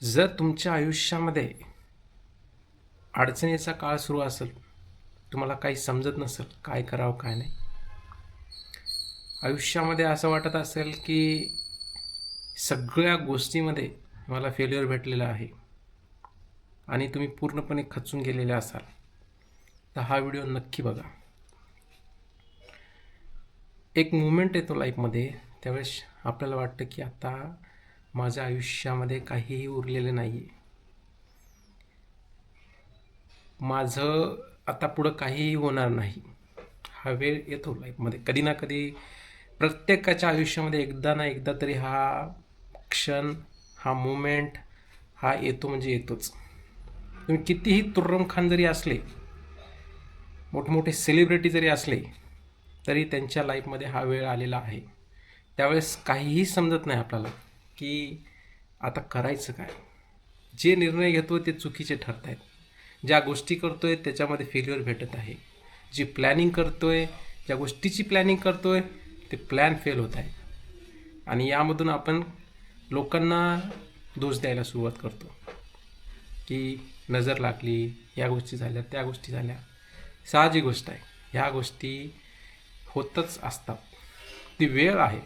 जर तुमच्या आयुष्यामध्ये अडचणीचा काळ सुरू असेल, तुम्हाला काही समजत नसेल काय करावं काय नाही, आयुष्यामध्ये असं वाटत असेल की सगळ्या गोष्टीमध्ये मला फेल्युअर भेटलेलं आहे आणि तुम्ही पूर्णपणे खचून गेलेले असाल, तर हा व्हिडिओ नक्की बघा. एक मुवमेंट येतो लाईफमध्ये, त्यावेळेस आपल्याला वाटतं की आता माझ्या आयुष्यामध्ये काहीही उरलेलं नाही आहे, माझं आता पुढं काहीही होणार नाही. हा वेळ येतो लाईफमध्ये कधी ना कधी. प्रत्येकाच्या आयुष्यामध्ये एकदा ना एकदा तरी हा क्षण, हा मुमेंट हा येतो म्हणजे येतोच. तुम्ही कितीही तुर्रम खान जरी असले, मोठमोठे सेलिब्रिटी जरी असले, तरी त्यांच्या लाईफमध्ये हा वेळ आलेला आहे. त्यावेळेस काहीही समजत नाही आपल्याला की आता करायचं काय. जे निर्णय घेतो ते चुकीचे ठरत आहेत. ज्या गोष्टी करतोय त्याच्यामध्ये फेल्युअर भेटत आहे. जी प्लॅनिंग करतोय, ज्या गोष्टीची प्लॅनिंग करतोय ते प्लॅन फेल होत आहे. आणि यामधून आपण लोकांना दोष द्यायला सुरुवात करतो की नजर लागली, या गोष्टी झाल्या, त्या गोष्टी झाल्या. साहजिक गोष्ट आहे, ह्या गोष्टी होतच असतात. ती वेळ आहे,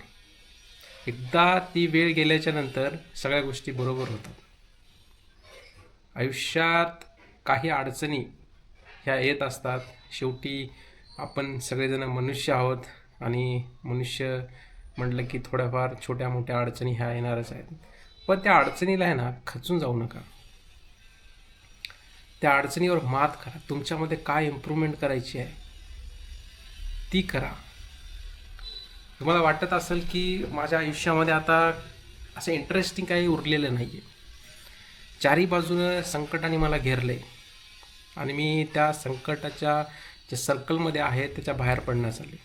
एकदा ती वेळ गेल्याच्या नंतर सगळ्या गोष्टी बरोबर होतात. आयुष्यात काही अडचणी ह्या येत असतात. शेवटी आपण सगळेजण मनुष्य आहोत आणि मनुष्य म्हटलं की थोड्याफार छोट्या मोठ्या अडचणी ह्या येणारच आहेत. पण त्या अडचणीला आहे ना, खचून जाऊ नका. त्या अडचणीवर मात करा. तुमच्यामध्ये काय इम्प्रूव्हमेंट करायची आहे ती करा. तुम्हाला वाटत असेल की माझ्या आयुष्यामध्ये आता असं इंटरेस्टिंग काही उरलेलं नाही आहे, चारी बाजूनं संकटाने मला घेरलं आहे आणि मी त्या संकटाच्या जे सर्कलमध्ये आहे त्याच्या बाहेर पडण्यास आले.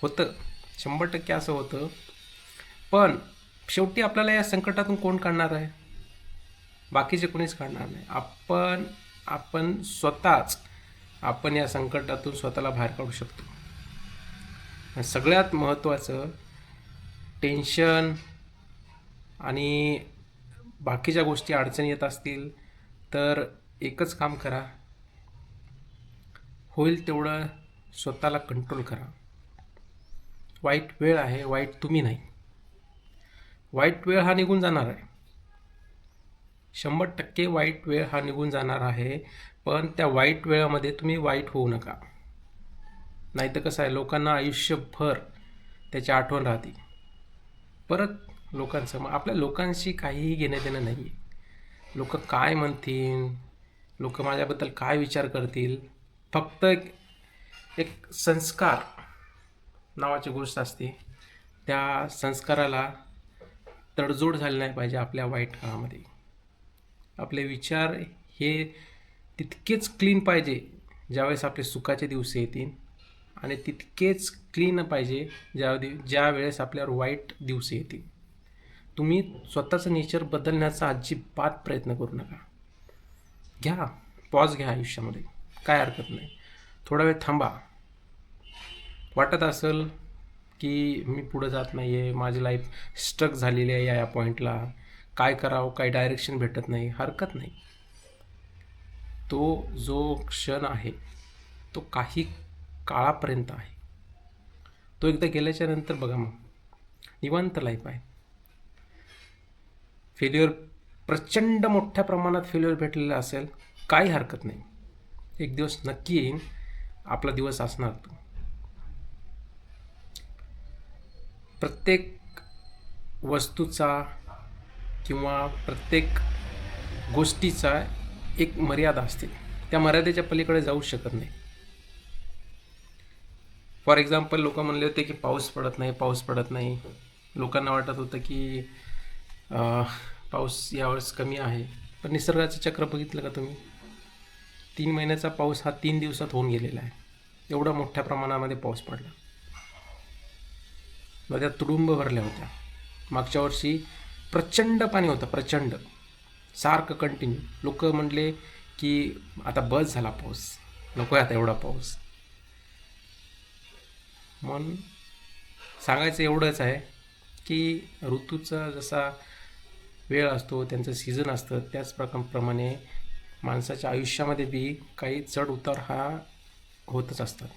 होतं, 100% असं होतं. पण शेवटी आपल्याला या संकटातून कोण काढणार आहे? बाकीचे कोणीच काढणार नाही. आपण स्वतःच आपण या संकटातून स्वतःला बाहेर काढू शकतो. आणि सगळ्यात महत्त्वाचं, टेन्शन आणि बाकीच्या गोष्टी अडचणी येत असतील तर एकच काम करा, होईल तेवढं स्वतःला कंट्रोल करा. वाईट वेळ आहे, वाईट तुम्ही नाही. वाईट वेळ हा निघून जाणार आहे, 100% वाईट वेळ हा निघून जाणार आहे. पण त्या वाईट वेळामध्ये तुम्ही वाईट होऊ नका. नाही तर कसं आहे, लोकांना आयुष्यभर त्याची आठवण राहते. परत लोकांचं, मग आपल्या लोकांशी काहीही घेणं देणं नाही आहे. लोक काय म्हणतील, लोक माझ्याबद्दल काय विचार करतील. फक्त एक संस्कार नावाची गोष्ट असते, त्या संस्काराला तडजोड झाली नाही पाहिजे. आपल्या वाईट काळामध्ये आपले विचार हे तितकेच क्लीन पाहिजे ज्यावेळेस आपले सुखाचे दिवस येतील, आणि तितकेच क्लीन पाहिजे ज्या वेळेस आपल्यावर वाईट दिवस येतील. तुम्ही स्वतःचं नेचर बदलण्याचा अजिबात प्रयत्न करू नका. घ्या पॉज, घ्या आयुष्यामध्ये, काय हरकत नाही. थोडा वेळ थांबा. वाटत असेल की मी पुढं जात नाही आहे, माझी लाईफ स्ट्रक झालेली आहे या पॉईंटला, काय करावं काही डायरेक्शन भेटत नाही, हरकत नाही. तो जो क्षण आहे तो काही काळापर्यंत आहे. तो एकदा गेल्याच्या नंतर बघा, मग निवांत लाईफ आहे. फेल्युअर, प्रचंड मोठ्या प्रमाणात फेल्युअर भेटलेलं असेल, काही हरकत नाही. एक दिवस नक्की येईन, आपला दिवस असणार तो. प्रत्येक वस्तूचा किंवा प्रत्येक गोष्टीचा एक मर्यादा असते, त्या मर्यादेच्या पलीकडे जाऊ शकत नाही. फॉर एक्झाम्पल, लोक म्हणले होते की पाऊस पडत नाही, पाऊस पडत नाही. लोकांना वाटत होतं की पाऊस यावेळेस कमी आहे. पण निसर्गाचं चक्र बघितलं का तुम्ही? 3 महिन्याचा पाऊस हा 3 दिवसात होऊन गेलेला आहे. एवढा मोठ्या प्रमाणामध्ये पाऊस पडला. नद्या तुडुंब भरल्या होत्या. मागच्या वर्षी प्रचंड पाणी होतं, प्रचंड, सारखं कंटिन्यू. लोक म्हणले की आता बस झाला पाऊस, नको आहे आता एवढा पाऊस. म्हणून सांगायचं एवढंच आहे की ऋतूचा जसा वेळ असतो, त्यांचं सीझन असतं. त्याच प्रमाणे माणसाच्या आयुष्यामध्ये बी काही चढ उतार हा होतच असतात.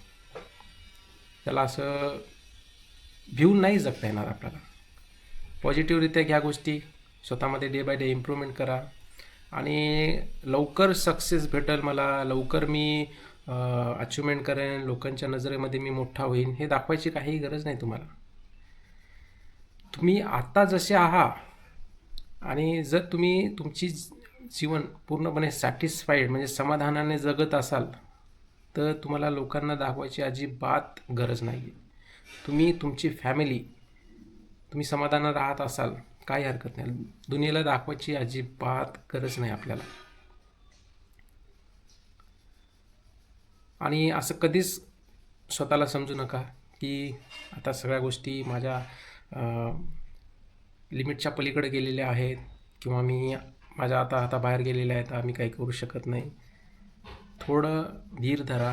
त्याला असं भिवून नाही जगता येणार आपल्याला. पॉझिटिव्हरित्या घ्या गोष्टी, स्वतःमध्ये डे बाय डे इम्प्रूव्हमेंट करा आणि लवकर सक्सेस भेटेल मला, लवकर मी अचिव्हमेंट करेन, लोकांच्या नजरेमध्ये मी मोठा होईन, हे दाखवायची काही गरज नाही तुम्हाला. तुम्ही आता जसे आहात आणि जर तुम्ही तुमची जीवन पूर्णपणे सॅटिस्फाईड म्हणजे समाधानाने जगत असाल तर तुम्हाला लोकांना दाखवायची अजिबात गरज नाही आहे. तुम्ही तुमची फॅमिली तुम्ही समाधानात राहत असाल काही हरकत नाही, दुनियेला दाखवायची अजिबात गरज नाही आपल्याला. आणि असं कधीच स्वतःला समजू नका की आता सगळ्या गोष्टी माझ्या लिमिटच्या पलीकडे गेलेल्या आहेत किंवा मी माझ्या आता बाहेर गेलेल्या आहेत, आम्ही काही करू शकत नाही. थोडं धीर धरा,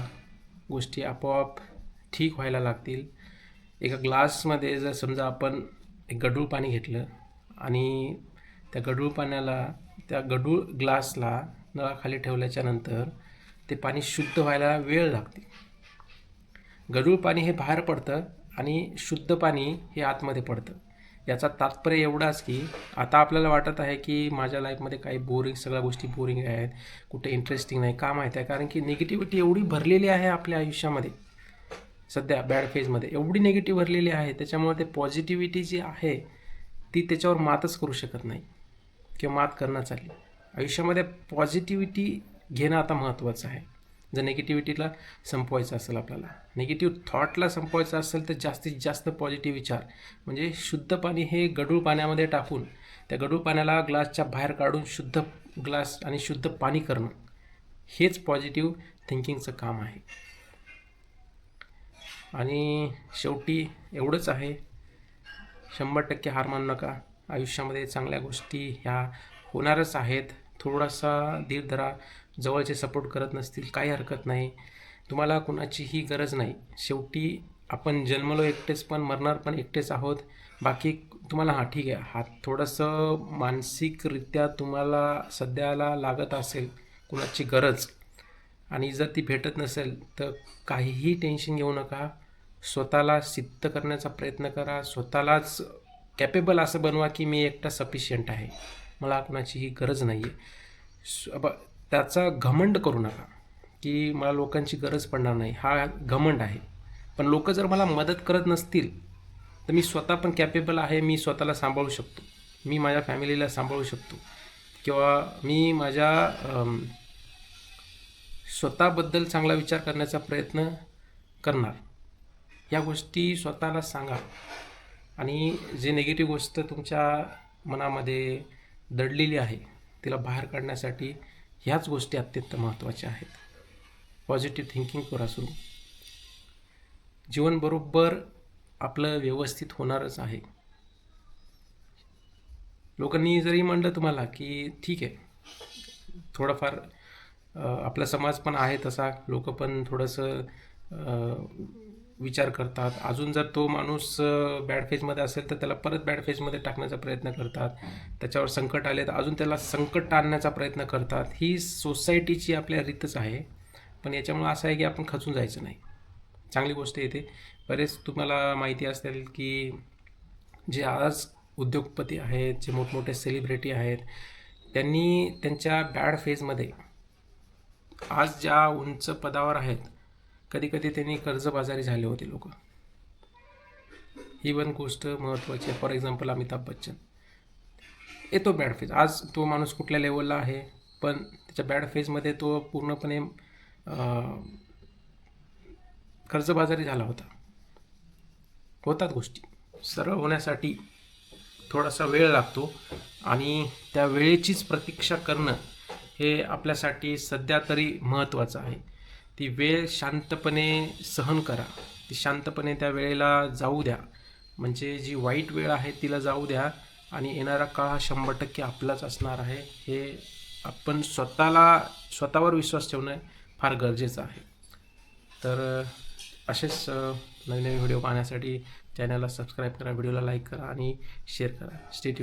गोष्टी आपोआप ठीक व्हायला लागतील. एका ग्लासमध्ये जर समजा आपण एक गढूळ पाणी घेतलं आणि त्या गढूळ पाण्याला त्या गढूळ ग्लासला नळाखाली ठेवल्याच्या नंतर ते पाणी शुद्ध व्हायला वेळ लागते. गढूळ पाणी हे बाहेर पडतं आणि शुद्ध पाणी हे आतमध्ये पडतं. याचा तात्पर्य एवढाच की आता आपल्याला वाटत आहे की माझ्या लाईफमध्ये काही बोरिंग, सगळ्या गोष्टी बोरिंग आहेत, कुठे इंटरेस्टिंग नाही. का माहीत आहे? कारण की निगेटिव्हिटी एवढी भरलेली आहे आपल्या आयुष्यामध्ये सध्या, बॅड फेजमध्ये एवढी निगेटिव्ह भरलेली आहे. त्याच्यामुळे ते पॉझिटिव्हिटी जी आहे ती त्याच्यावर मातच करू शकत नाही किंवा मात करणं चालली. आयुष्यामध्ये पॉझिटिव्हिटी घेणं आता महत्त्वाचं आहे. जर निगेटिव्हिटीला संपवायचं असेल, आपल्याला निगेटिव्ह थॉटला संपवायचं असेल तर जास्तीत जास्त पॉझिटिव्ह विचार म्हणजे शुद्ध पाणी हे गढूळ पाण्यामध्ये टाकून त्या गढूळ पाण्याला ग्लासच्या बाहेर काढून शुद्ध ग्लास आणि शुद्ध पाणी करणं, हेच पॉझिटिव्ह थिंकिंगचं काम आहे. आणि शेवटी एवढंच आहे, 100% हार मानू नका. आयुष्यामध्ये चांगल्या गोष्टी ह्या होणारच आहेत. थोडासा धीर धरा. जवळचे सपोर्ट करत नसतील काही हरकत नाही, तुम्हाला कुणाचीही गरज नाही. शेवटी आपण जन्मलो एकटेच पण मरणार पण एकटेच आहोत. बाकी तुम्हाला ठीक आहे, थोडंसं मानसिकरित्या तुम्हाला सध्याला लागत असेल कुणाची गरज आणि जर ती भेटत नसेल तर काहीही टेन्शन घेऊ नका. स्वतःला सिद्ध करण्याचा प्रयत्न करा. स्वतःलाच कॅपेबल असं बनवा की मी एकटा सफिशियंट आहे, मला कुणाचीही गरज नाही आहे. त्याचा घमंड करू नका की मला लोकांची गरज पडणार नाही, हा घमंड आहे. पण लोक जर मला मदत करत नसतील तर मी स्वतः पण कॅपेबल आहे, मी स्वतःला सांभाळू शकतो, मी माझ्या फॅमिलीला सांभाळू शकतो किंवा मी माझ्या स्वतःबद्दल चांगला विचार करण्याचा प्रयत्न करणार. या गोष्टी स्वतःला सांगा आणि जे निगेटिव्ह गोष्ट तुमच्या मनामध्ये दडलेली आहे तिला बाहेर काढण्यासाठी ह्याच गोष्टी अत्यंत महत्त्वाच्या आहेत. पॉझिटिव्ह थिंकिंग करा सुरू. जीवन बरोबर आपलं व्यवस्थित होणारच आहे. लोकांनी जरी म्हणलं तुम्हाला की ठीक आहे, थोडंफार आपला समाज पण आहे तसा, लोक पण थोडंसं विचार करतात. अजून जर तो माणूस बॅड फेजमध्ये असेल तर त्याला परत बॅड फेजमध्ये टाकण्याचा प्रयत्न करतात. त्याच्यावर संकट आले तर अजून त्याला संकट आणण्याचा प्रयत्न करतात. ही सोसायटीची आपल्या रीतच आहे. पण याच्यामुळं असं आहे की आपण खचून जायचं नाही. चांगली गोष्ट येते. बरेच तुम्हाला माहिती असेल की जे आज उद्योगपती आहेत, जे मोठमोठे सेलिब्रिटी आहेत, त्यांनी त्यांच्या बॅड फेजमध्ये आज ज्या उंच पदावर आहेत, कधी कधी त्यांनी कर्जबाजारी झाले होते लोक. ही पण गोष्ट महत्त्वाची आहे. फॉर एक्झाम्पल अमिताभ बच्चन येतो बॅड फेज. आज तो माणूस कुठल्या लेवलला आहे पण त्याच्या बॅड फेजमध्ये तो पूर्णपणे कर्जबाजारी झाला होता. होतात गोष्टी. सरळ होण्यासाठी थोडासा वेळ लागतो आणि त्या वेळेचीच प्रतीक्षा करणं हे आपल्यासाठी सध्या तरी महत्त्वाचं आहे. ती वेळ शांतपणे सहन करा, ती शांतपणे त्या वेळेला जाऊ द्या. म्हणजे जी वाईट वेळ आहे तिला जाऊ द्या आणि येणारा काळ हा 100% आपलाच असणार आहे. हे आपण स्वतःवर विश्वास ठेवणं फार गरजेचं आहे. तर असेच नवीन नवीन व्हिडिओ पाहण्यासाठी चॅनलला सबस्क्राईब करा, व्हिडिओला लाईक करा आणि शेअर करा. Stay tune.